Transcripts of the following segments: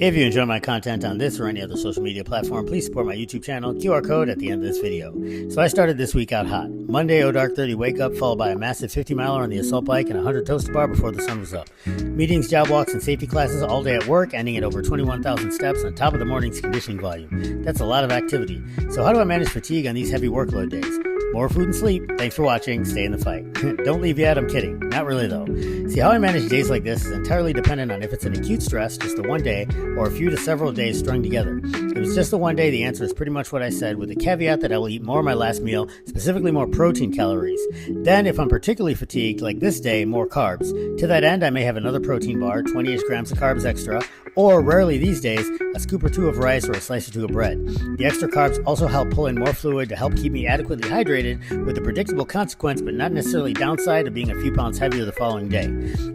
If you enjoy my content on this or any other social media platform, please support my YouTube channel, QR code at the end of this video. So I started this week out hot. Monday, dark 30 wake up, followed by a massive 50-miler on the assault bike and a 100 toaster bar before the sun was up. Meetings, job walks, and safety classes all day at work, ending at over 21,000 steps on top of the morning's conditioning volume. That's a lot of activity. So how do I manage fatigue on these heavy workload days? More food and sleep. Thanks for watching. Stay in the fight. Don't leave yet. I'm kidding. Not really, though. See, how I manage days like this is entirely dependent on if it's an acute stress, just the one day, or a few to several days strung together. If it's just the one day, the answer is pretty much what I said, with the caveat that I will eat more of my last meal, specifically more protein calories. Then, if I'm particularly fatigued, like this day, more carbs. To that end, I may have another protein bar, 20-ish grams of carbs extra, or rarely these days, a scoop or two of rice or a slice or two of bread. The extra carbs also help pull in more fluid to help keep me adequately hydrated, with the predictable consequence, but not necessarily downside, of being a few pounds heavier the following day.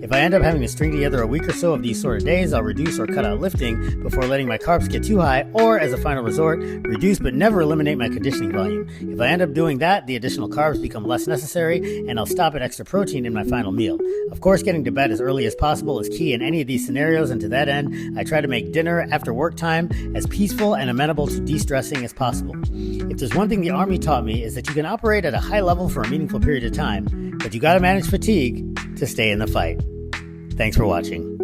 If I end up having to string together a week or so of these sort of days, I'll reduce or cut out lifting before letting my carbs get too high, or as a final resort, reduce but never eliminate my conditioning volume. If I end up doing that, the additional carbs become less necessary, and I'll stop at extra protein in my final meal. Of course, getting to bed as early as possible is key in any of these scenarios, and to that end, I try to make dinner after work time as peaceful and amenable to de-stressing as possible. If there's one thing the Army taught me, is that you can operate at a high level for a meaningful period of time, but you gotta manage fatigue to stay in the fight. Thanks for watching.